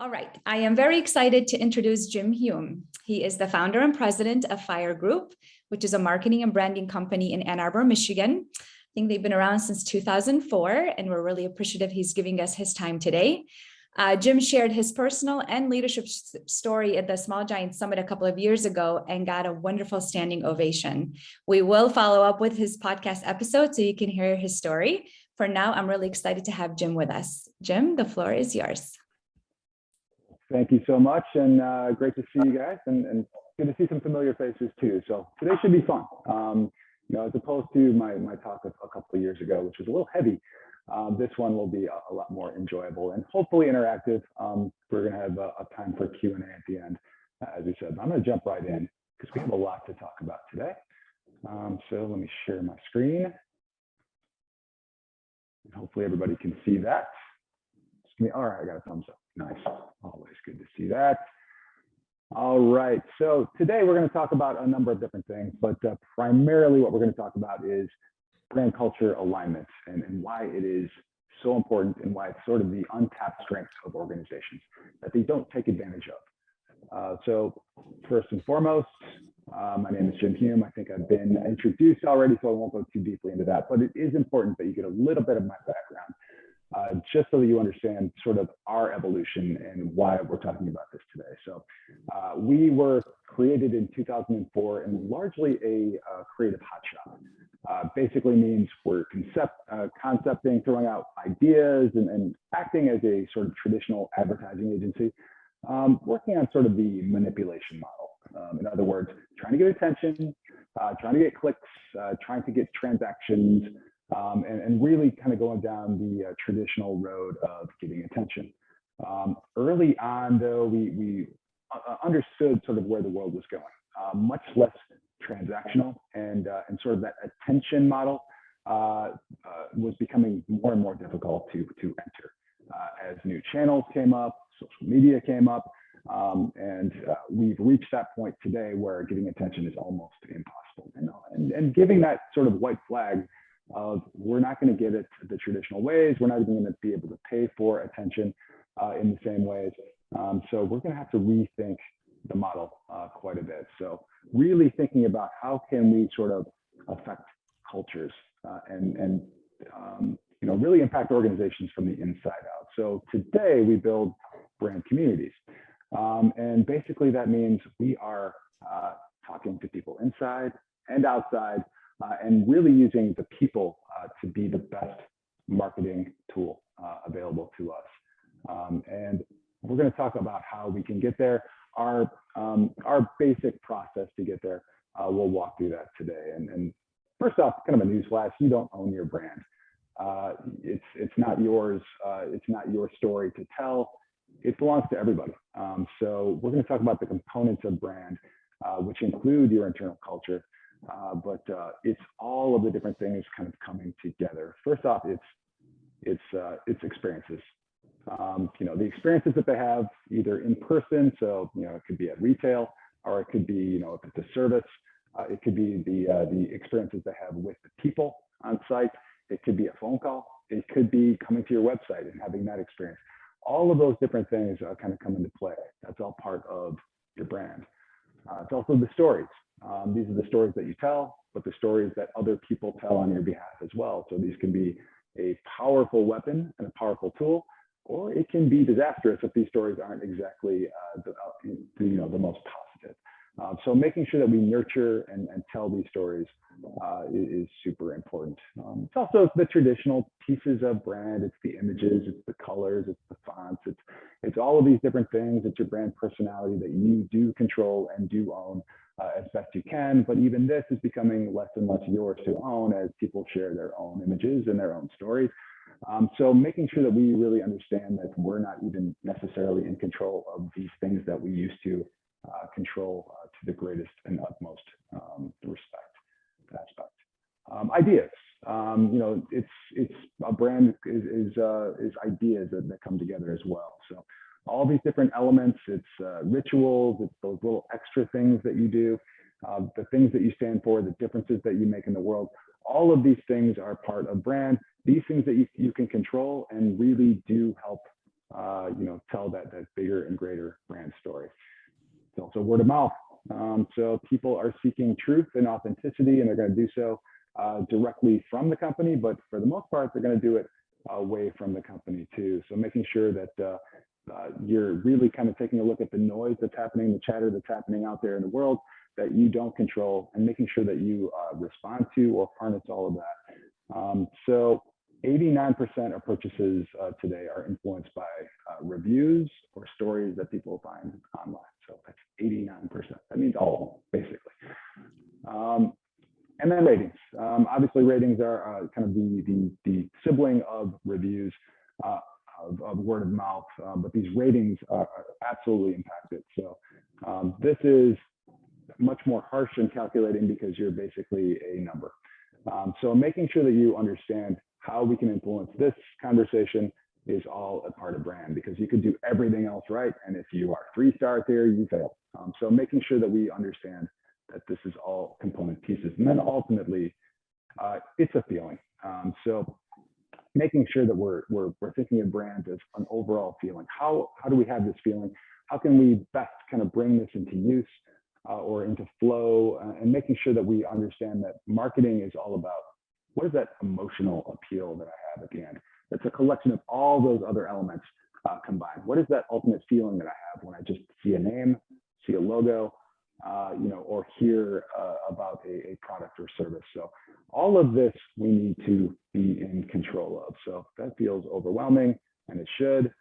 All right, I am very excited to introduce Jim Hume. He is the founder and president of Phire Group, which is a marketing and branding company in Ann Arbor, Michigan. I think they've been around since 2004, and we're really appreciative he's giving us his time today. Jim shared his personal and leadership story at the Small Giant Summit a couple of years ago and got a wonderful standing ovation. We will follow up with his podcast episode so you can hear his story. For now, I'm really excited to have Jim with us. Jim, the floor is yours. Thank you so much, and great to see you guys, and good to see some familiar faces too. So today should be fun. As opposed to my talk a couple of years ago, which was a little heavy, this one will be a lot more enjoyable and hopefully interactive. We're going to have a time for Q&A at the end, as we said. I'm going to jump right in because we have a lot to talk about today. So let me share my screen. And hopefully everybody can see that. All right, I got a thumbs up. Nice. Always good to see that. All right. So today we're going to talk about a number of different things, but primarily what we're going to talk about is brand culture alignment and why it is so important and why it's sort of the untapped strength of organizations that they don't take advantage of. So first and foremost, my name is Jim Hume. I think I've been introduced already, so I won't go too deeply into that, but it is important that you get a little bit of my background. Just so that you understand sort of our evolution and why we're talking about this today. So we were created in 2004 and largely a creative hotshot. Basically means we're concepting, throwing out ideas and acting as a sort of traditional advertising agency, working on sort of the manipulation model. In other words, trying to get attention, trying to get clicks, trying to get transactions, and really kind of going down the traditional road of getting attention. Early on, though, we understood sort of where the world was going, much less transactional, and sort of that attention model was becoming more and more difficult to enter as new channels came up, social media came up, and we've reached that point today where getting attention is almost impossible. And giving that sort of white flag of we're not going to get it the traditional ways. We're not even going to be able to pay for attention in the same ways. So we're going to have to rethink the model quite a bit. So really thinking about how can we sort of affect cultures and really impact organizations from the inside out. So today we build brand communities. And basically that means we are talking to people inside and outside, and really using the people to be the best marketing tool available to us. And we're going to talk about how we can get there. Our basic process to get there, we'll walk through that today. And first off, kind of a newsflash, you don't own your brand. It's not yours. It's not your story to tell. It belongs to everybody. So we're going to talk about the components of brand, which include your internal culture. But it's all of the different things kind of coming together. First off, it's experiences. The experiences that they have either in person, so it could be at retail, or it could be if it's a service, it could be the experiences they have with the people on site. It could be a phone call. It could be coming to your website and having that experience. All of those different things kind of come into play. That's all part of your brand. It's also the stories. These are the stories that you tell, but the stories that other people tell on your behalf as well. So these can be a powerful weapon and a powerful tool, or it can be disastrous if these stories aren't exactly the most positive. So making sure that we nurture and tell these stories is super important. It's also the traditional pieces of brand. It's the images, it's the colors, it's the fonts, it's all of these different things. It's your brand personality that you do control and do own as best you can, but even this is becoming less and less yours to own as people share their own images and their own stories. So making sure that we really understand that we're not even necessarily in control of these things that we used to control to the greatest and utmost respect aspect. Ideas, it's a brand is ideas that come together as well. So all these different elements, it's rituals, it's those little extra things that you do, the things that you stand for, the differences that you make in the world. All of these things are part of brand. These things that you can control and really do help tell that bigger and greater brand story. It's also word of mouth. So people are seeking truth and authenticity, and they're going to do so directly from the company, but for the most part, they're going to do it away from the company too. So making sure that you're really kind of taking a look at the noise that's happening, the chatter that's happening out there in the world that you don't control, and making sure that you respond to or harness all of that. So 89% of purchases today are influenced by reviews or stories that people find online. So that's 89%. That means all of them, basically. And then ratings. Obviously, ratings are kind of the sibling of reviews, of word of mouth, but these ratings are absolutely impacted. So this is much more harsh and calculating because you're basically a number. So making sure that you understand how we can influence this conversation is all a part of brand, because you could do everything else right, and if you are 3-star there, you fail. So making sure that we understand that this is all component pieces, and then ultimately, it's a feeling. So making sure that we're thinking of brand as an overall feeling. How do we have this feeling? How can we best kind of bring this into use or into flow, and making sure that we understand that marketing is all about what is that emotional appeal that I have at the end? It's a collection of all those other elements combined. What is that ultimate feeling that I have when I just see a name, see a logo, or hear about a product or service? So all of this we need to be in control of. So that feels overwhelming, and it should.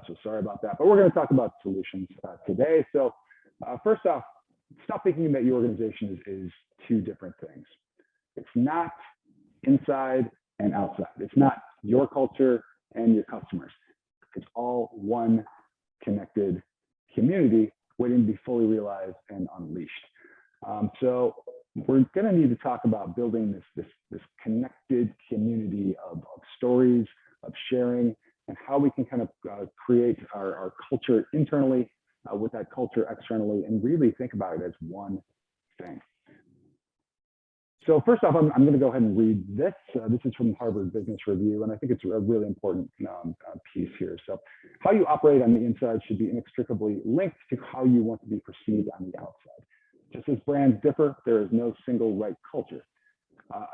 So sorry about that. But we're going to talk about solutions today. So first off, stop thinking that your organization is two different things. It's not inside and outside. It's not your culture and your customers. It's all one connected community waiting to be fully realized and unleashed. So we're going to need to talk about building this connected community of stories, of sharing, and how we can kind of create our culture internally with that culture externally, and really think about it as one thing. So first off, I'm going to go ahead and read this. This is from Harvard Business Review, and I think it's a really important piece here. So how you operate on the inside should be inextricably linked to how you want to be perceived on the outside. Just as brands differ, there is no single right culture.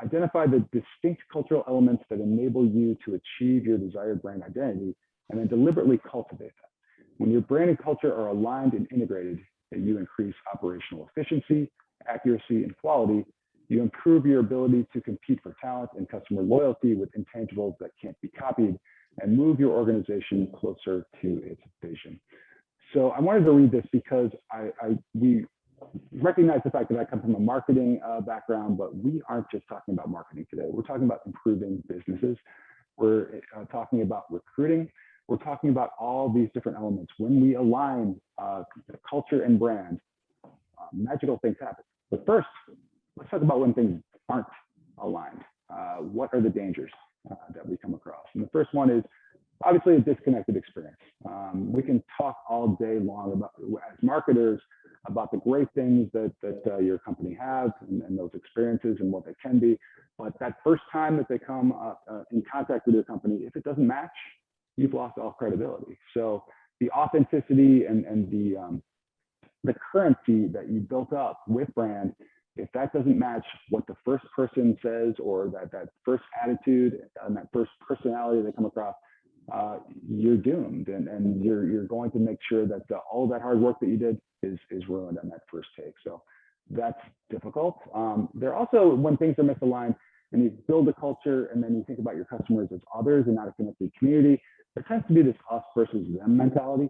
Identify the distinct cultural elements that enable you to achieve your desired brand identity, and then deliberately cultivate them. When your brand and culture are aligned and integrated, you increase operational efficiency, accuracy, and quality. You improve your ability to compete for talent and customer loyalty with intangibles that can't be copied, and move your organization closer to its vision. So I wanted to read this because we recognize the fact that I come from a marketing background, but we aren't just talking about marketing today. We're talking about improving businesses. We're talking about recruiting. We're talking about all these different elements. When we align culture and brand, magical things happen. But first, let's talk about when things aren't aligned. What are the dangers that we come across? And the first one is obviously a disconnected experience. We can talk all day long about, as marketers, about the great things that your company has and those experiences and what they can be. But that first time that they come in contact with your company, if it doesn't match, you've lost all credibility. So the authenticity and the currency that you built up with brand, if that doesn't match what the first person says, or that first attitude and that first personality they come across, you're doomed, and you're going to make sure that all that hard work that you did is ruined on that first take. So that's difficult. There also, when things are misaligned and you build a culture and then you think about your customers as others and not a connected community, there tends to be this us versus them mentality.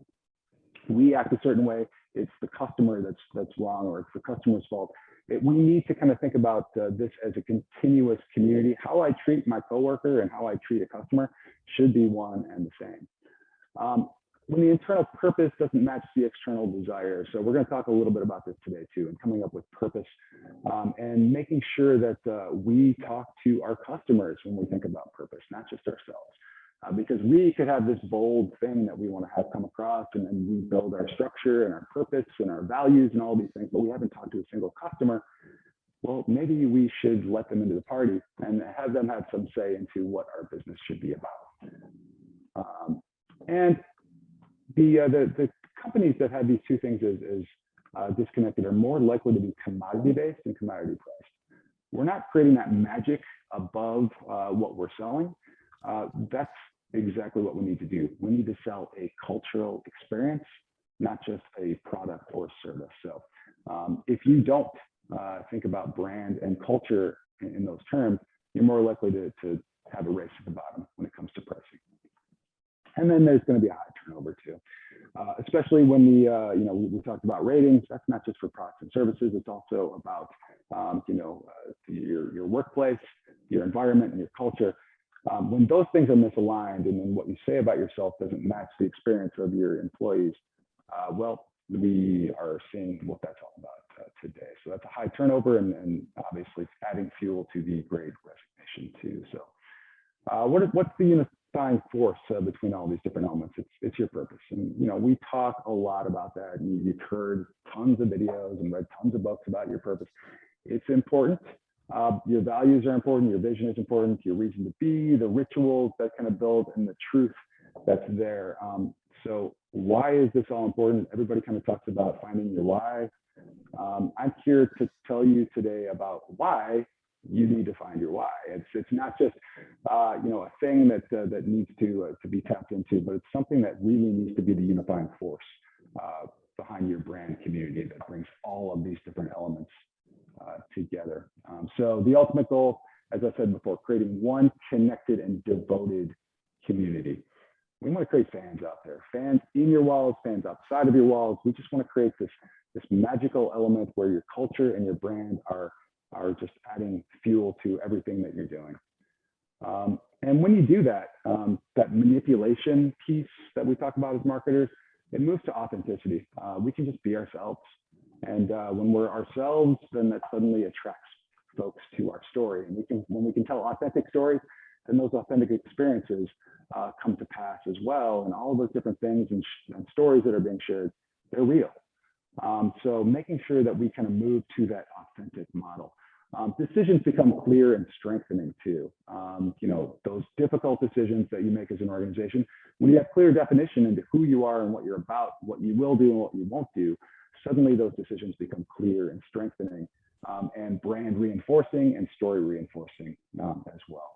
We act a certain way, it's the customer that's wrong, or it's the customer's fault. We need to kind of think about this as a continuous community. How I treat my coworker and how I treat a customer should be one and the same. When the internal purpose doesn't match the external desire. So we're going to talk a little bit about this today too, and coming up with purpose and making sure that we talk to our customers when we think about purpose, not just ourselves. Because we could have this bold thing that we want to have come across, and then we build our structure and our purpose and our values and all these things, but we haven't talked to a single customer. Well, maybe we should let them into the party and have them have some say into what our business should be about. And The companies that have these two things as disconnected are more likely to be commodity-based and commodity-priced. We're not creating that magic above what we're selling. That's exactly what we need to do. We need to sell a cultural experience, not just a product or service. So if you don't think about brand and culture in those terms, you're more likely to have a race at the bottom when it comes to pricing. And then there's going to be a high turnover too, especially when we talked about ratings. That's not just for products and services. It's also about your workplace, your environment, and your culture. When those things are misaligned, and then what you say about yourself doesn't match the experience of your employees, well, we are seeing what that's all about today. So that's a high turnover, and obviously adding fuel to the great resignation too. So what's the unifying force between all these different elements? It's your purpose. And we talk a lot about that. And you've heard tons of videos and read tons of books about your purpose. It's important. Your values are important. Your vision is important. Your reason to be, the rituals that kind of build, and the truth that's there. So why is this all important? Everybody kind of talks about finding your why. I'm here to tell you today about why you need to find your why. It's not just a thing that needs to be tapped into, but it's something that really needs to be the unifying force behind your brand community that brings all of these different elements together. So the ultimate goal, as I said before, creating one connected and devoted community. We want to create fans out there, fans in your walls, fans outside of your walls. We just want to create this magical element where your culture and your brand are just adding fuel to everything that you're doing. And when you do that, that manipulation piece that we talk about as marketers, it moves to authenticity. We can just be ourselves. And when we're ourselves, then that suddenly attracts folks to our story. And when we can tell authentic stories, then those authentic experiences come to pass as well. And all of those different things and stories that are being shared, they're real. So making sure that we kind of move to that authentic model. Decisions become clear and strengthening too. Those difficult decisions that you make as an organization, when you have clear definition into who you are and what you're about, what you will do and what you won't do, suddenly those decisions become clear and strengthening, and brand reinforcing and story reinforcing as well.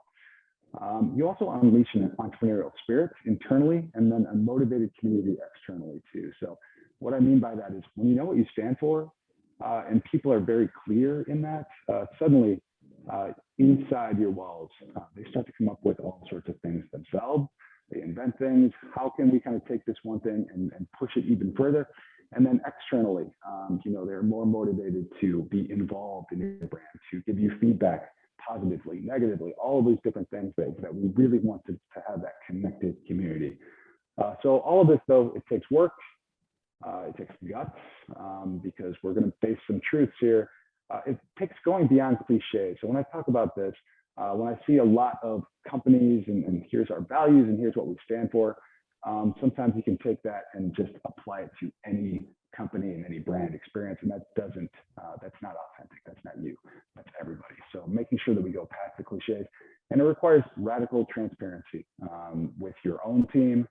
You also unleash an entrepreneurial spirit internally, and then a motivated community externally too. So what I mean by that is when you know what you stand for, and people are very clear in that, suddenly inside your walls, they start to come up with all sorts of things themselves. They invent things. How can we kind of take this one thing and push it even further? And then externally, they're more motivated to be involved in your brand, to give you feedback positively, negatively, all of these different things that we really want to have that connected community. So all of this, though, it takes work. It takes guts, because we're going to face some truths here. It takes going beyond cliche. So when I talk about this, when I see a lot of companies and here's our values and here's what we stand for, sometimes you can take that and just apply it to any company and any brand experience, and that's not authentic. That's not you. That's everybody. So making sure that we go past the cliches, and it requires radical transparency with your own team,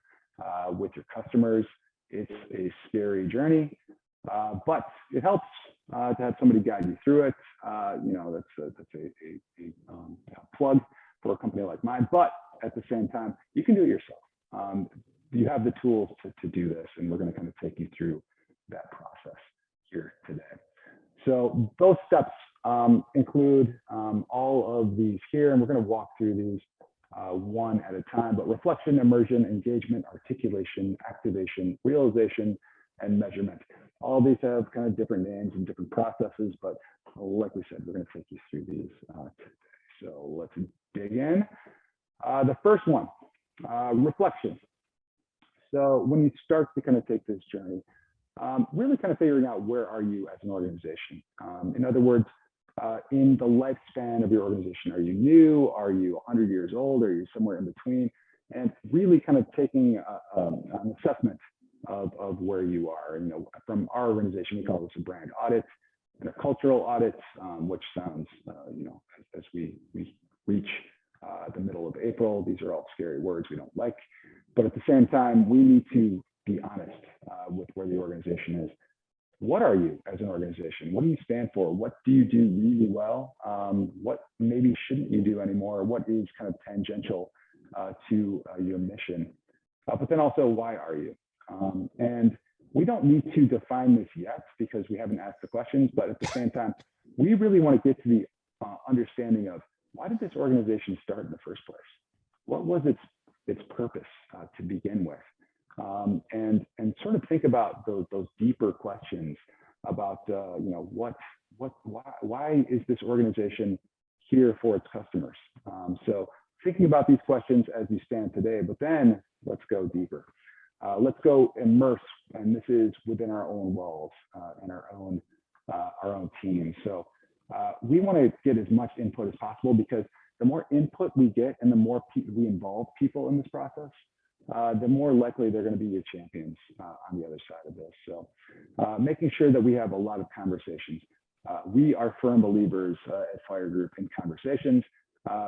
with your customers. It's a scary journey, but it helps to have somebody guide you through it. That's a plug for a company like mine. But at the same time, you can do it yourself. You have the tools to do this, and we're going to kind of take you through that process here today. So those steps include all of these here, and we're going to walk through these one at a time, but reflection, immersion, engagement, articulation, activation, realization, and measurement. All these have kind of different names and different processes, but like we said, we're going to take you through these today. So let's dig in. The first one, reflection. So when you start to kind of take this journey, really kind of figuring out where are you as an organization. In other words, in the lifespan of your organization, are you new? Are you 100 years old? Are you somewhere in between? And really kind of taking an assessment of where you are. And, from our organization, we call this a brand audit and a cultural audit, which sounds, as we reach the middle of April, these are all scary words we don't like. But at the same time, we need to be honest with where the organization is. What are you as an organization? What do you stand for? What do you do really well? What maybe shouldn't you do anymore? What is kind of tangential to your mission? But then also, why are you? And we don't need to define this yet because we haven't asked the questions, but at the same time, we really want to get to the understanding of why did this organization start in the first place? What was its purpose to begin with? And sort of think about those deeper questions about why is this organization here for its customers? So thinking about these questions as you stand today, but then let's go deeper. Let's go immerse, and this is within our own walls and our own team. So we want to get as much input as possible because the more input we get and the more we involve people in this process, the more likely they're going to be your champions on the other side of this. So making sure that we have a lot of conversations. We are firm believers at Phire Group in conversations,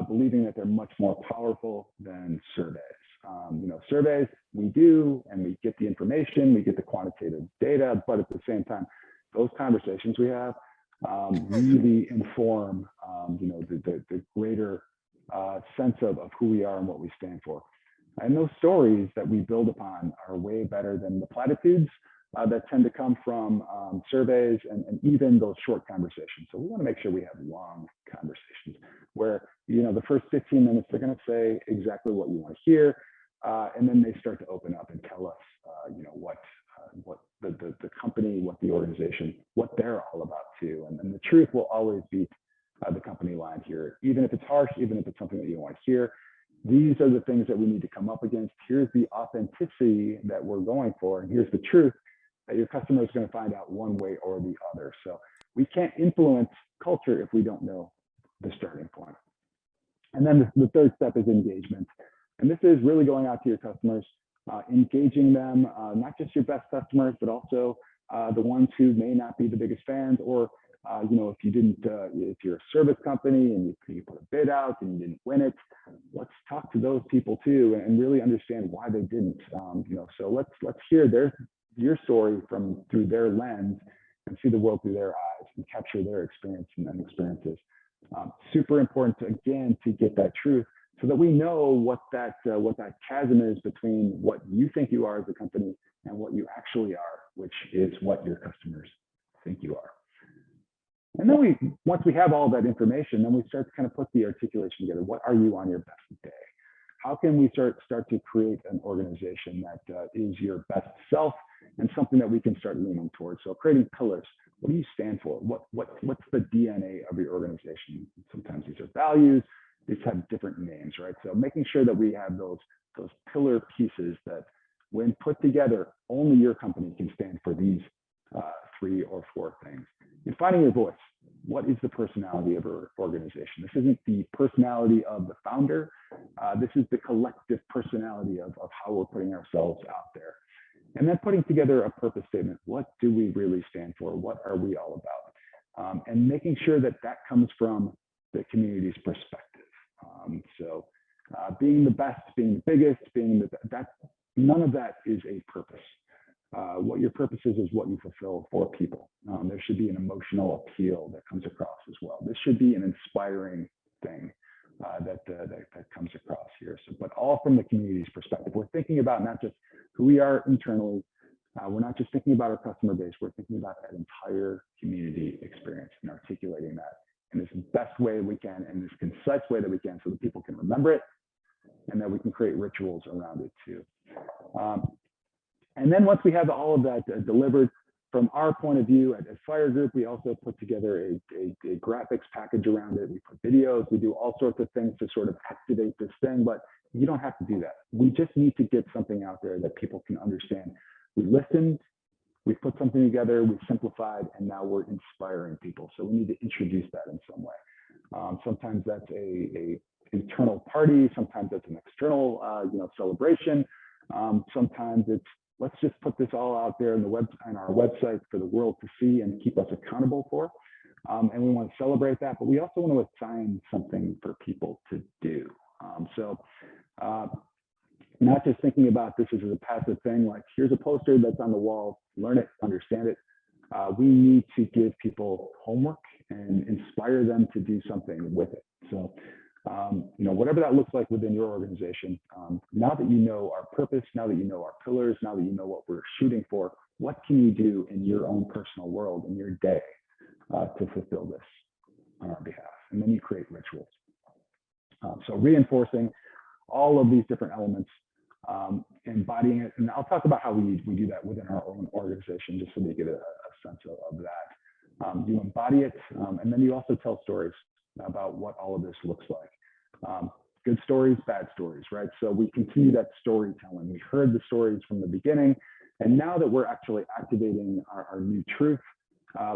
believing that they're much more powerful than surveys. Surveys we do, and we get the information, we get the quantitative data, but at the same time, those conversations we have really inform, the greater sense of who we are and what we stand for. And those stories that we build upon are way better than the platitudes that tend to come from surveys and even those short conversations. So we want to make sure we have long conversations where, the first 15 minutes, they're going to say exactly what you want to hear. And then they start to open up and tell us, what the company, what the organization, what they're all about too. And then the truth will always beat the company line here, even if it's harsh, even if it's something that you don't want to hear. These are the things that we need to come up against. Here's the authenticity that we're going for. And here's the truth that your customer is going to find out one way or the other. So we can't influence culture if we don't know the starting point. And then the third step is engagement. And this is really going out to your customers, engaging them, not just your best customers, but also the ones who may not be the biggest fans, or if you're a service company and you put a bid out and you didn't win it, let's talk to those people too and really understand why they didn't. So let's hear your story through their lens and see the world through their eyes and capture their experience and experiences. Super important to get that truth so that we know what that chasm is between what you think you are as a company and what you actually are, which is what your customers think you are. And then once we have all that information, then we start to kind of put the articulation together. What are you on your best day? How can we start to create an organization that is your best self and something that we can start leaning towards? So creating pillars. What do you stand for? What's the DNA of your organization? Sometimes these are values. These have different names, right? So making sure that we have those pillar pieces that, when put together, only your company can stand for these 3 or 4 things. And finding your voice. What is the personality of our organization? This isn't the personality of the founder. This is the collective personality of how we're putting ourselves out there. And then putting together a purpose statement. What do we really stand for? What are we all about? And making sure that comes from the community's perspective. So being the best, being the biggest, none of that is a purpose. What your purpose is what you fulfill for people. There should be an emotional appeal that comes across as well. This should be an inspiring thing that comes across here. So, but all from the community's perspective. We're thinking about not just who we are internally. We're not just thinking about our customer base. We're thinking about that entire community experience and articulating that in this best way we can, and this concise way that we can, so that people can remember it, and that we can create rituals around it too. And then once we have all of that delivered, from our point of view at Phire Group, we also put together a graphics package around it. We put videos, we do all sorts of things to sort of activate this thing, but you don't have to do that. We just need to get something out there that people can understand. We listened, we put something together, we simplified, and now we're inspiring people. So we need to introduce that in some way. Sometimes that's a internal party, sometimes that's an external celebration. Sometimes it's, let's just put this all out there on our website for the world to see and keep us accountable for. And we want to celebrate that, but we also want to assign something for people to do. not just thinking about this as a passive thing, like here's a poster that's on the wall, learn it, understand it. We need to give people homework and inspire them to do something with it. So, whatever that looks like within your organization, now that you know our purpose, now that you know our pillars, now that you know what we're shooting for, what can you do in your own personal world, in your day, to fulfill this on our behalf? And then you create rituals. So reinforcing all of these different elements, embodying it. And I'll talk about how we do that within our own organization, just so they get a sense of that. You embody it, and then you also tell stories about what all of this looks like. Good stories, bad stories, right? So we continue that storytelling. We heard the stories from the beginning, and now that we're actually activating our new truth,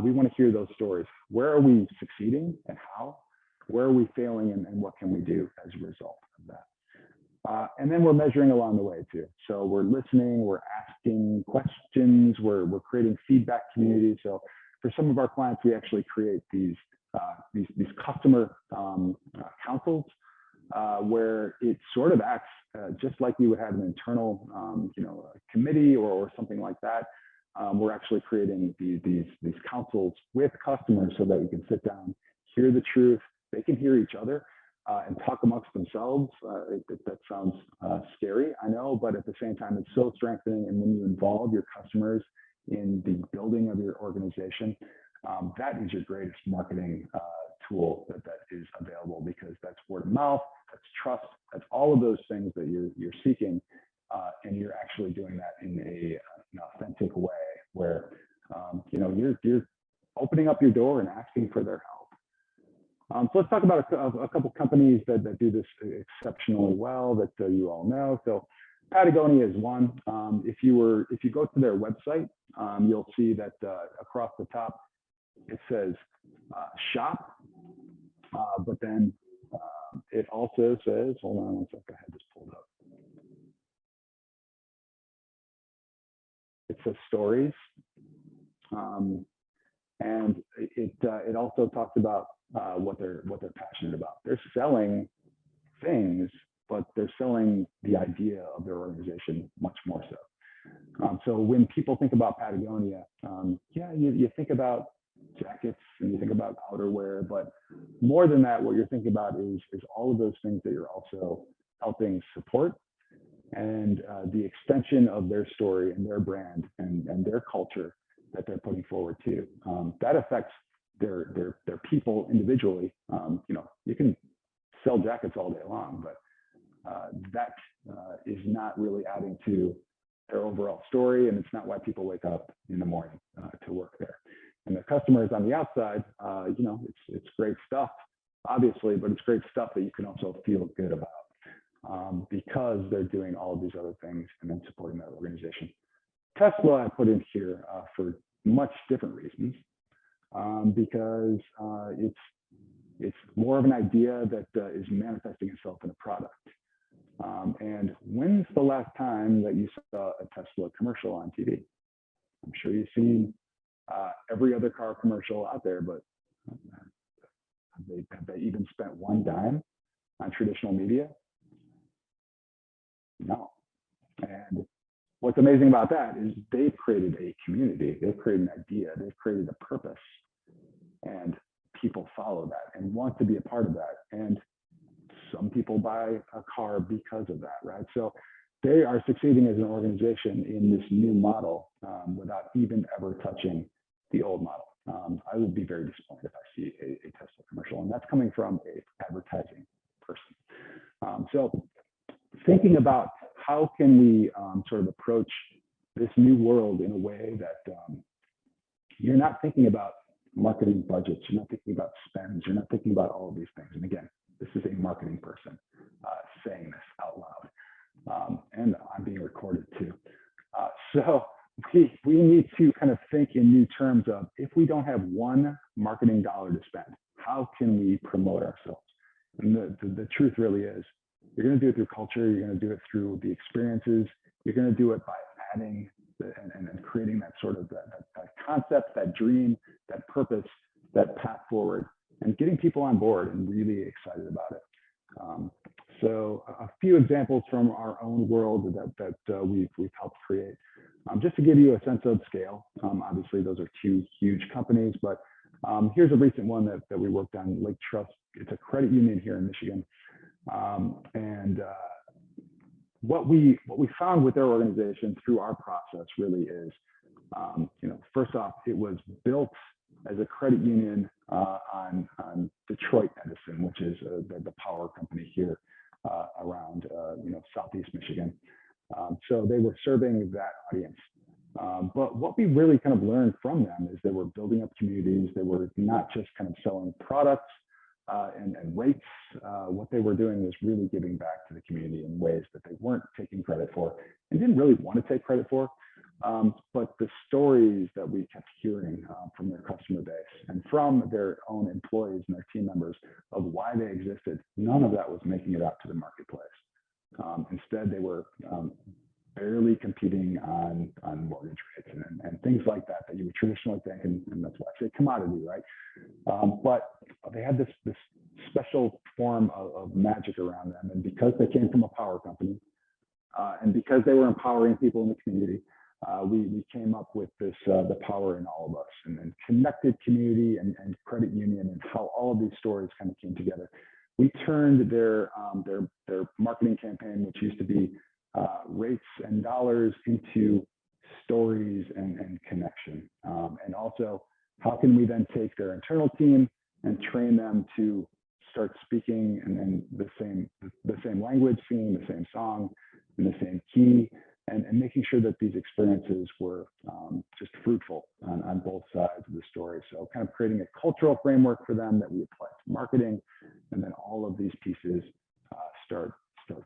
we want to hear those stories. Where are we succeeding and how? Where are we failing, and what can we do as a result of that? And then we're measuring along the way too. So we're listening, we're asking questions, we're creating feedback communities. So for some of our clients, we actually create these customer councils where it sort of acts just like we would have an internal committee or something like that. We're actually creating these councils with customers so that we can sit down, hear the truth. They can hear each other and talk amongst themselves. That sounds scary, I know, but at the same time, it's so strengthening. And when you involve your customers in the building of your organization, that is your greatest marketing tool that is available, because that's word of mouth, that's trust, that's all of those things that you're seeking, and you're actually doing that in an authentic way where you're opening up your door and asking for their help. So let's talk about a couple companies that do this exceptionally well that you all know. So Patagonia is one. If you go to their website, you'll see that across the top it says shop, but then it also says, hold on one second, I had this pulled up. It says stories, and it also talks about what they're passionate about. They're selling things, but they're selling the idea of their organization much more so. So when people think about Patagonia, you think about jackets and you think about outerwear, but more than that, what you're thinking about is all of those things that you're also helping support, and the extension of their story and their brand and their culture that they're putting forward too. That affects their people individually. You can sell jackets all day long, but that is not really adding to their overall story, and it's not why people wake up in the morning to work there. And the customers on the outside, it's great stuff, obviously, but it's great stuff that you can also feel good about because they're doing all of these other things and then supporting that organization. Tesla I put in here for much different reasons, because it's more of an idea that is manifesting itself in a product. And when's the last time that you saw a Tesla commercial on TV? I'm sure you've seen every other car commercial out there, but have they even spent one dime on traditional media? No. And what's amazing about that is they've created a community, they've created an idea, they've created a purpose, and people follow that and want to be a part of that. And some people buy a car because of that, right? So they are succeeding as an organization in this new model without even ever touching the old model. I would be very disappointed if I see a Tesla commercial, and that's coming from an advertising person. So thinking about how can we sort of approach this new world in a way that you're not thinking about marketing budgets, you're not thinking about spends, you're not thinking about all of these things. And again, this is a marketing person saying this out loud, and I'm being recorded too. So we need to kind of think in new terms of, if we don't have one marketing dollar to spend, how can we promote ourselves? And the truth really is, you're going to do it through culture, you're going to do it through the experiences, you're going to do it by adding and creating that sort of that concept, that dream, that purpose, that path forward, and getting people on board and really excited about it. So a few examples from our own world that we've helped create. Just to give you a sense of scale, obviously those are two huge companies, but here's a recent one that we worked on, Lake Trust. It's a credit union here in Michigan. What we found with their organization through our process really is, first off, it was built as a credit union on Detroit Edison, which is the power company here around Southeast Michigan. So they were serving that audience. But what we really kind of learned from them is they were building up communities. They were not just kind of selling products and rates. What they were doing was really giving back to the community in ways that they weren't taking credit for and didn't really want to take credit for. But the stories that we kept hearing from their customer base and from their own employees and their team members of why they existed, none of that was making it out to the marketplace. Instead, they were barely competing on mortgage rates and things like that you would traditionally think, and that's why I say commodity, right? But they had this special form of magic around them, and because they came from a power company, and because they were empowering people in the community, we came up with this the power in all of us, and connected community and credit union, and how all of these stories kind of came together. We turned their marketing campaign, which used to be rates and dollars, into stories and connection. And also, how can we then take their internal team and train them to start speaking and the same language, singing the same song in the same key, and making sure that these experiences were just fruitful on both sides of the story. So kind of creating a cultural framework for them that we apply to marketing, and then all of these pieces start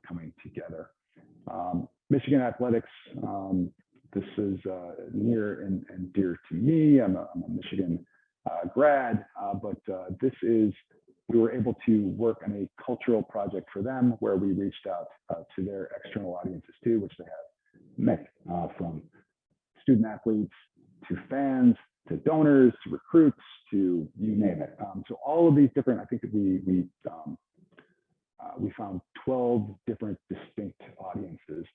coming together. Michigan athletics, this is near and dear to me. I'm a Michigan grad, but we were able to work on a cultural project for them where we reached out to their external audiences too, which they have many, from student athletes to fans to donors to recruits to you name it. So all of these different, I think that we found 12 different distinct audiences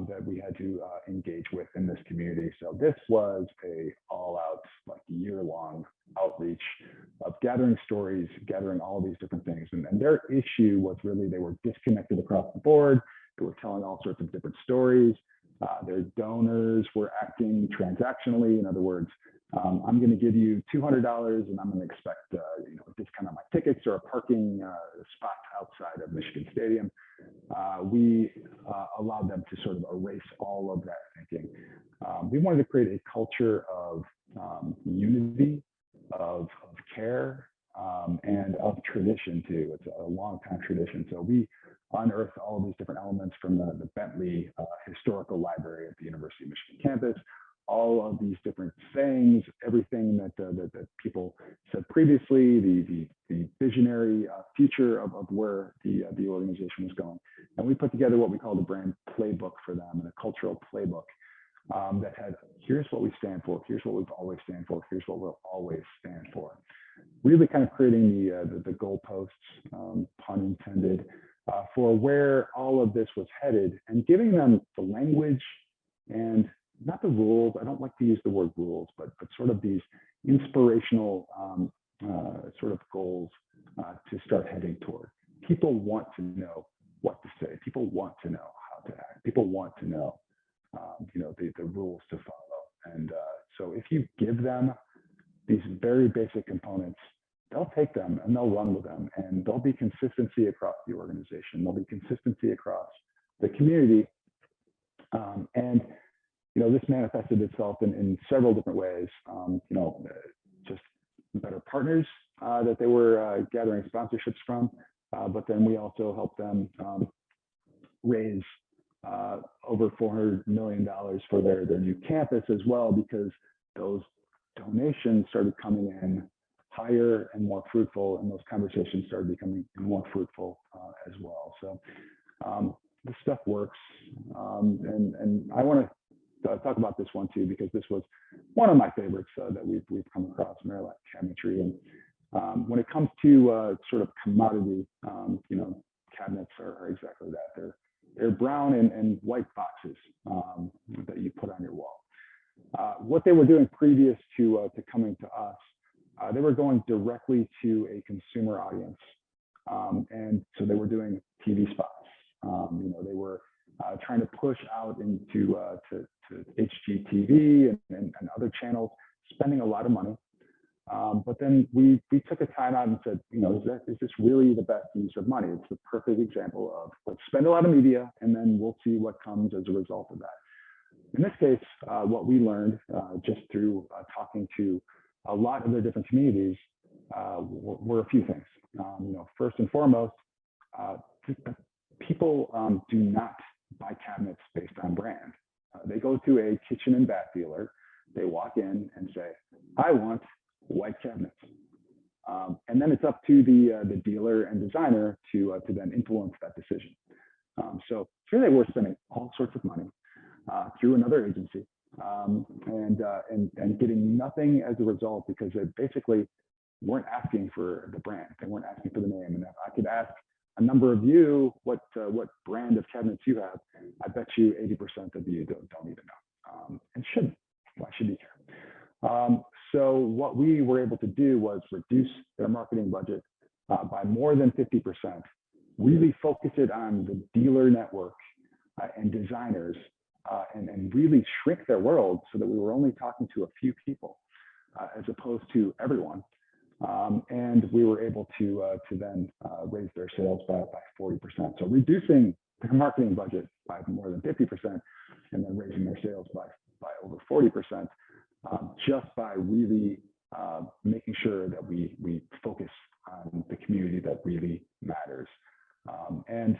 that we had to engage with in this community. So this was a all-out, like, year-long outreach of gathering stories, gathering all these different things. And their issue was really they were disconnected across the board. They were telling all sorts of different stories. Their donors were acting transactionally. In other words, I'm going to give you $200 and I'm going to expect a discount on my tickets or a parking spot outside of Michigan Stadium. We allowed them to sort of erase all of that thinking. We wanted to create a culture of unity, of care, and of tradition too. It's a long time tradition. So we unearthed all of these different elements from the Bentley Historical Library at the University of Michigan campus. All of these different sayings, everything that people said previously, the visionary future of where the organization was going. And we put together what we call the brand playbook for them, and a cultural playbook that had, here's what we stand for, here's what we've always stand for, here's what we'll always stand for. Really kind of creating the goalposts, pun intended, for where all of this was headed, and giving them the language and not the rules. I don't like to use the word rules, but sort of these inspirational sort of goals to start heading toward. People want to know what to say. People want to know how to act. People want to know, the rules to follow. And so if you give them these very basic components, they'll take them and they'll run with them, and there'll be consistency across the organization. There'll be consistency across the community. And this manifested itself in several different ways. Just better partners that they were gathering sponsorships from, but then we also helped them raise over $400 million for their new campus as well, because those donations started coming in higher and more fruitful, and those conversations started becoming more fruitful as well. So this stuff works, and I want to talk about this one too, because this was one of my favorites that we've come across in our chemistry. And when it comes to sort of commodity, cabinets are exactly that. They're brown and white boxes that you put on your wall. What they were doing previous to coming to us, they were going directly to a consumer audience. And so they were doing TV spots. They were trying to push out into to HGTV and other channels, spending a lot of money. But then we took a time out and said, is this really the best use of money? It's the perfect example of let's spend a lot of media and then we'll see what comes as a result of that. In this case, what we learned just through talking to a lot of their different communities were a few things. First and foremost, people do not buy cabinets based on brand. They go to a kitchen and bath dealer. They walk in and say, I want white cabinets. And then it's up to the dealer and designer to then influence that decision. So here they were spending all sorts of money through another agency and getting nothing as a result because they basically weren't asking for the brand. They weren't asking for the name. And if I could ask a number of you what brand of cabinets you have, I bet you 80% of you don't even know and shouldn't. Why should you care? So what we were able to do was reduce their marketing budget by more than 50%, really focus it on the dealer network and designers and really shrink their world so that we were only talking to a few people as opposed to everyone. And we were able to then raise their sales by 40%. So reducing their marketing budget by more than 50% and then raising their sales by over 40%, just by really making sure that we focus on the community that really matters and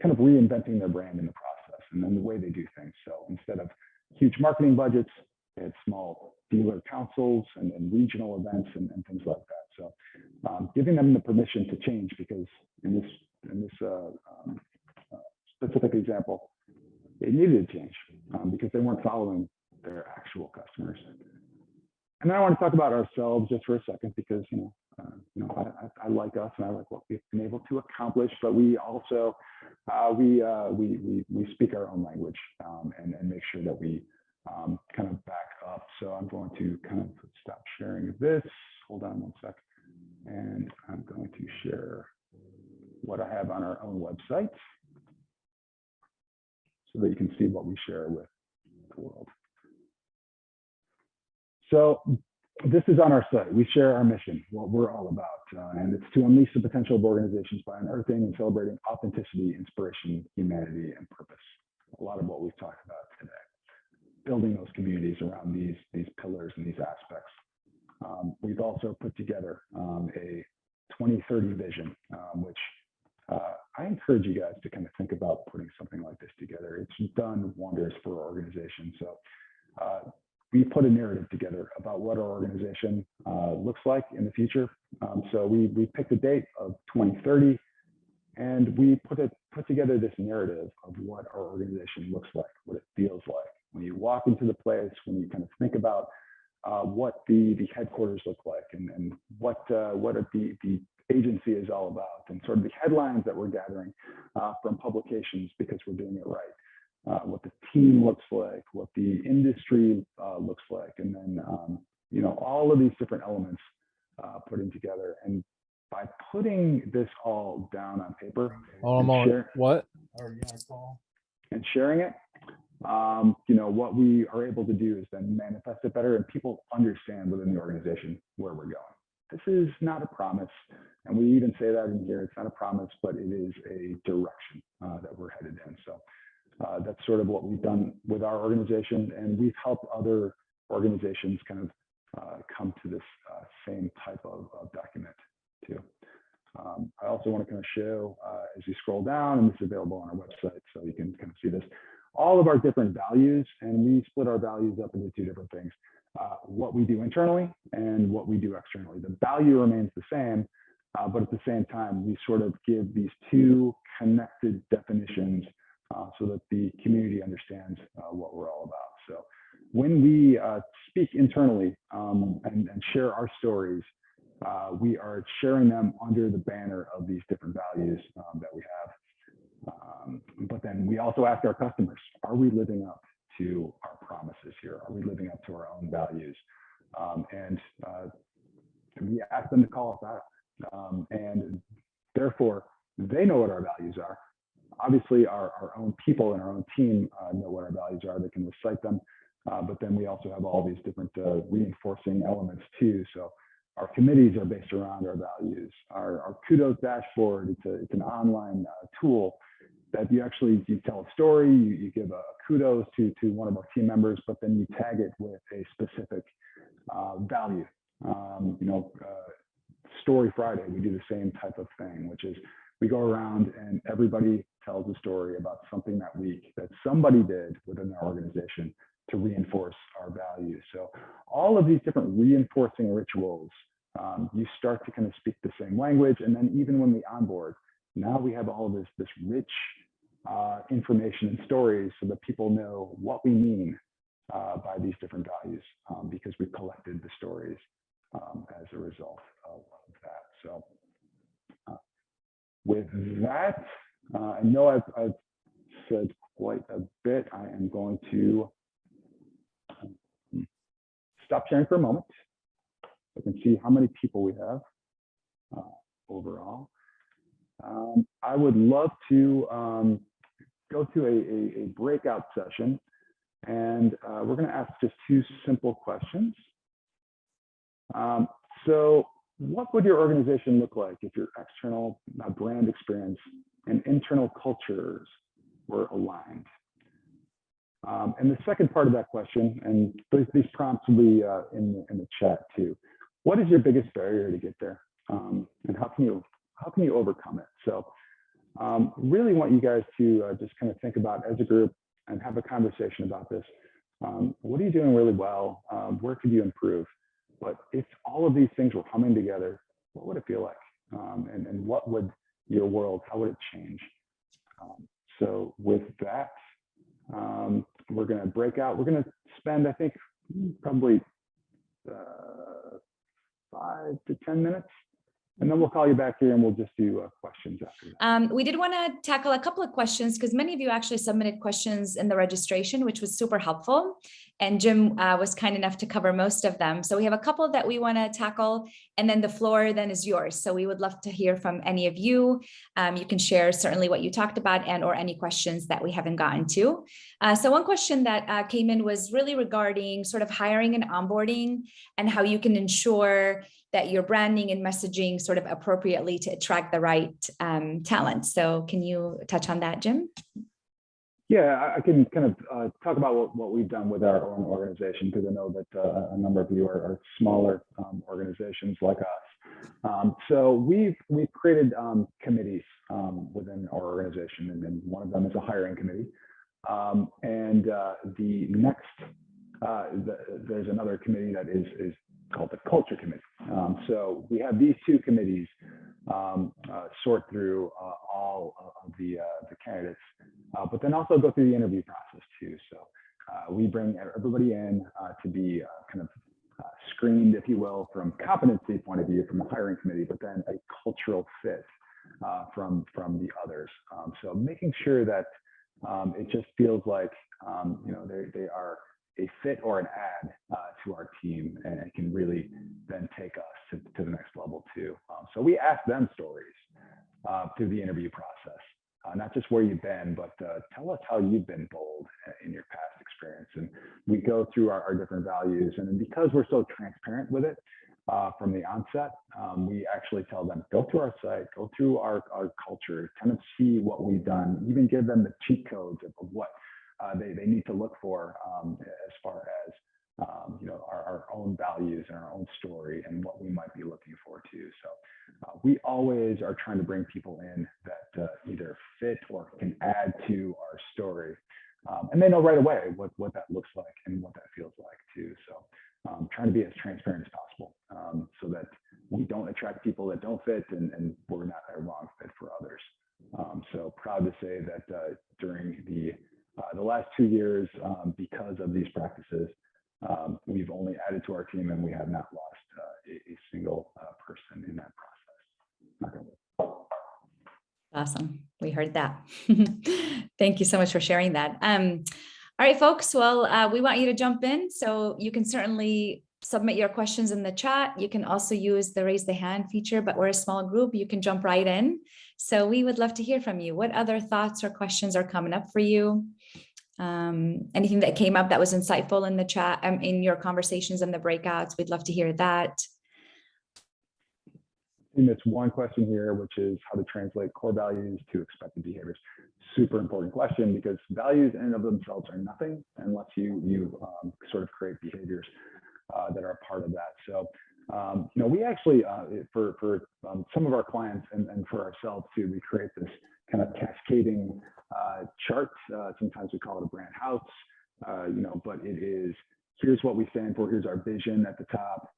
kind of reinventing their brand in the process and then the way they do things. So instead of huge marketing budgets, they had small dealer councils and regional events and things like that. So giving them the permission to change, because in this specific example, they needed to change because they weren't following their actual customers. And then I want to talk about ourselves just for a second, because I like us and I like what we've been able to accomplish, but we also we speak our own language and make sure that we kind of back up. So I'm going to kind of stop sharing this. Hold on one sec. And I'm going to share what I have on our own website so that you can see what we share with the world. So this is on our site. We share our mission, what we're all about, and it's to unleash the potential of organizations by unearthing and celebrating authenticity, inspiration, humanity, and purpose. A lot of what we've talked about today. Building those communities around these pillars and these aspects. We've also put together a 2030 vision, which I encourage you guys to kind of think about putting something like this together. It's done wonders for our organization. So we put a narrative together about what our organization looks like in the future. So we picked a date of 2030, and we put together this narrative of what our organization looks like, what it feels like. When you walk into the place, when you kind of think about what the headquarters look like and what the agency is all about, and sort of the headlines that we're gathering from publications because we're doing it right, what the team looks like, what the industry looks like, and then all of these different elements putting together. And by putting this all down on paper and sharing it, what we are able to do is then manifest it better, and people understand within the organization where we're going. This is not a promise, and we even say that in here. It's not a promise, but it is a direction that we're headed in. So that's sort of what we've done with our organization, and we've helped other organizations kind of come to this same type of document too. I also want to kind of show, as you scroll down, and this is available on our website, so you can kind of see this, all of our different values, and we split our values up into two different things. What we do internally and what we do externally. The value remains the same, but at the same time, we sort of give these two connected definitions so that the community understands what we're all about. So when we speak internally and share our stories, we are sharing them under the banner of these different values that we have. But then we also ask our customers, are we living up to our promises here? Are we living up to our own values? And we ask them to call us out. And therefore, they know what our values are. Obviously, our own people and our own team know what our values are. They can recite them. But then we also have all these different reinforcing elements too. So our committees are based around our values. Our kudos dashboard, it's an online tool that you tell a story, you give a kudos to one of our team members, but then you tag it with a specific value. Story Friday, we do the same type of thing, which is we go around and everybody tells a story about something that week that somebody did within our organization to reinforce our values. So all of these different reinforcing rituals, you start to kind of speak the same language. And then even when we onboard, now we have all of this rich information and stories so that people know what we mean by these different values because we've collected the stories as a result of that. So with that, I know I've said quite a bit. I am going to stop sharing for a moment. I can see how many people we have overall. I would love to go to a breakout session, and we're going to ask just two simple questions. So what would your organization look like if your external brand experience and internal cultures were aligned? And the second part of that question, and these prompts will be in the chat too. What is your biggest barrier to get there? And how can you overcome it? So really want you guys to just kind of think about as a group and have a conversation about this. What are you doing really well? Where could you improve? But if all of these things were coming together, what would it feel like? And what would your world, how would it change? So with that, we're going to break out. We're going to spend, I think, probably 5 to 10 minutes. And then we'll call you back here and we'll just do questions after that. We did want to tackle a couple of questions because many of you actually submitted questions in the registration, which was super helpful. And Jim was kind enough to cover most of them. So we have a couple that we want to tackle, and then the floor then is yours. So we would love to hear from any of you. You can share certainly what you talked about and or any questions that we haven't gotten to. So one question that came in was really regarding sort of hiring and onboarding and how you can ensure that you're branding and messaging sort of appropriately to attract the right talent. So can you touch on that, Jim? Yeah, I can kind of talk about what we've done with our own organization, because I know that a number of you are smaller organizations like us. So we've created committees within our organization, and one of them is a hiring committee. And the next, there's another committee that is called the Culture Committee. So we have these two committees sort through all of the candidates, but then also go through the interview process too. So we bring everybody in to be kind of screened, if you will, from competency point of view from the hiring committee, but then a cultural fit from the others. So making sure that it just feels like they are a fit or an add to our team, and it can really then take us to the next level too. So we ask them stories through the interview process, not just where you've been, but tell us how you've been bold in your past experience. And we go through our different values, and then because we're so transparent with it from the onset, we actually tell them, go to our site, go through our culture, kind of see what we've done, even give them the cheat codes of what they need to look for as far as our own values and our own story and what we might be looking for too. So we always are trying to bring people in that either fit or can add to our story, and they know right away what that looks like and what that feels like too. So trying to be as transparent as possible so that we don't attract people that don't fit and we're not a wrong fit for others. So proud to say that during the last 2 years, because of these practices, we've only added to our team and we have not lost a single person in that process. Awesome. We heard that. Thank you so much for sharing that. All right, folks. Well, we want you to jump in. So you can certainly submit your questions in the chat. You can also use the raise the hand feature, but we're a small group. You can jump right in. So we would love to hear from you. What other thoughts or questions are coming up for you? Anything that came up that was insightful in the chat, in your conversations and the breakouts, we'd love to hear that. And it's one question here, which is how to translate core values to expected behaviors. Super important question, because values in and of themselves are nothing unless you sort of create behaviors that are a part of that. So, we actually, for some of our clients and for ourselves too, we create this kind of cascading chart. Sometimes we call it a brand house, but it is, here's what we stand for, here's our vision at the top,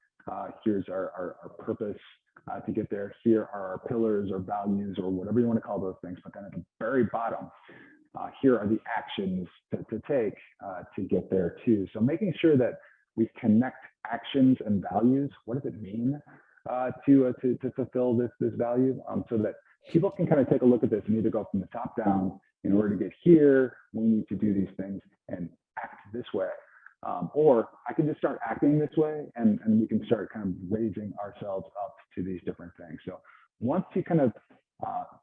here's our purpose to get there, here are our pillars or values or whatever you want to call those things, but then at the very bottom, here are the actions to take to get there too. So making sure that we connect actions and values. What does it mean to fulfill this value? So that people can kind of take a look at this and either go from the top down, in order to get here, we need to do these things and act this way. Or I can just start acting this way and we can start kind of raising ourselves up to these different things. So once you kind of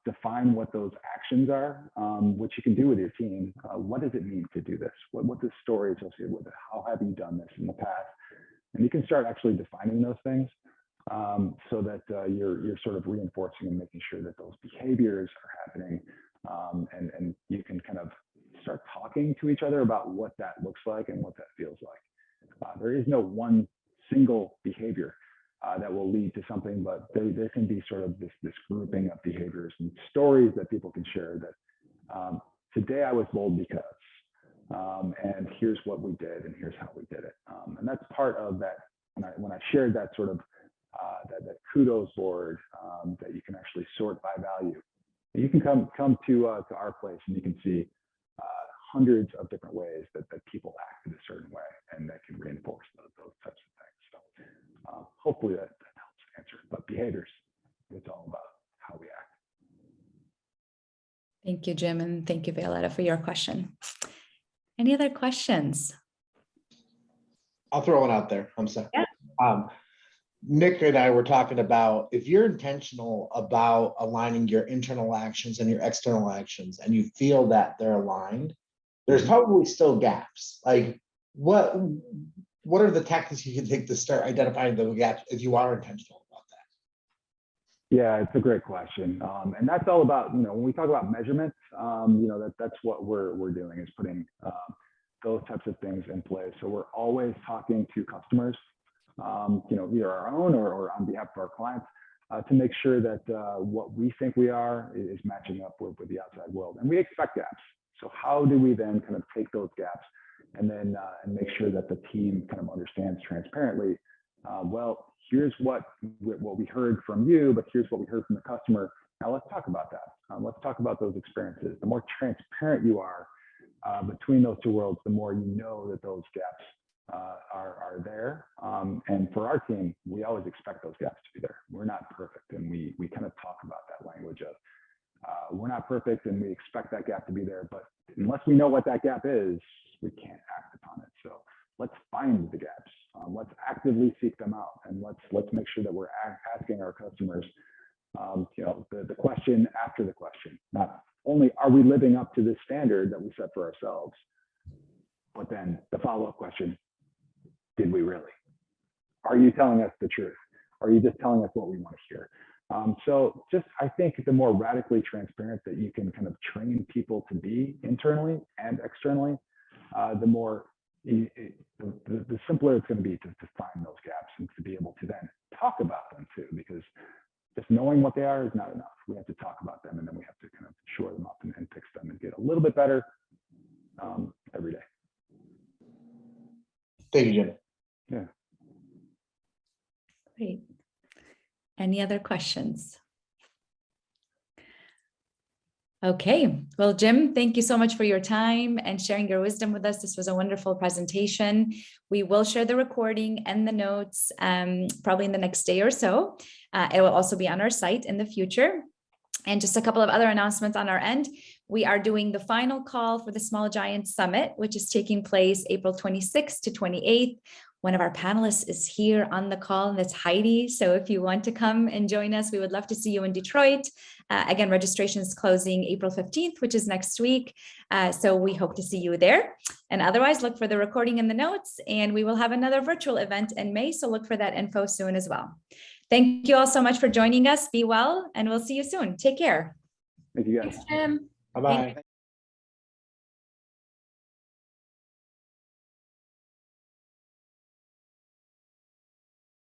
define what those actions are, which you can do with your team, what does it mean to do this? What's the story associated with it? How have you done this in the past? And you can start actually defining those things so that you're sort of reinforcing and making sure that those behaviors are happening. And you can kind of start talking to each other about what that looks like and what that feels like. There is no one single behavior that will lead to something, but there can be sort of this grouping of behaviors and stories that people can share that today I was bold because, and here's what we did and here's how we did it. And that's part of that. When I shared that sort of that kudos board that you can actually sort by value, you can come to our place and you can see hundreds of different ways that people act in a certain way, and that can reinforce those types of things. So hopefully that helps answer. But behaviors, it's all about how we act. Thank you, Jim, and thank you, Violetta, for your question. Any other questions? I'll throw one out there. I'm sorry. Yeah. Nick and I were talking about, if you're intentional about aligning your internal actions and your external actions, and you feel that they're aligned, there's probably still gaps. Like, what are the tactics you can take to start identifying those gaps if you are intentional about that? Yeah, it's a great question. And that's all about, when we talk about measurements, that's what we're doing, is putting those types of things in place. So we're always talking to customers, either our own or on behalf of our clients, to make sure that what we think we are is matching up with the outside world. And we expect gaps. So how do we then kind of take those gaps and then and make sure that the team kind of understands transparently, well, here's what we heard from you, but here's what we heard from the customer. Now let's talk about that. Let's talk about those experiences. The more transparent you are between those two worlds, the more you know that those gaps are there. And for our team, we always expect those gaps to be there. We're not perfect, and we kind of talk about that language of we're not perfect and we expect that gap to be there, but unless we know what that gap is, we can't act upon it. So let's find the gaps. Let's actively seek them out, and let's make sure that we're asking our customers the question after the question. Not only are we living up to this standard that we set for ourselves, but then the follow-up question, did we really? Are you telling us the truth? Or are you just telling us what we want to hear? So I think the more radically transparent that you can kind of train people to be internally and externally, the more, the simpler it's going to be to find those gaps and to be able to then talk about them too, because just knowing what they are is not enough. We have to talk about them, and then we have to kind of shore them up and fix them and get a little bit better every day. Thank you, Jim. Yeah. Great. Any other questions? Okay, well, Jim, thank you so much for your time and sharing your wisdom with us. This was a wonderful presentation. We will share the recording and the notes probably in the next day or so. It will also be on our site in the future. And just a couple of other announcements on our end. We are doing the final call for the Small Giants Summit, which is taking place April 26th to 28th. One of our panelists is here on the call, and that's Heidi. So if you want to come and join us, we would love to see you in Detroit. Again, registration is closing April 15th, which is next week. So we hope to see you there. And otherwise, look for the recording in the notes, and we will have another virtual event in May. So look for that info soon as well. Thank you all so much for joining us. Be well, and we'll see you soon. Take care. Thank you guys. Thanks, Jim. Bye-bye.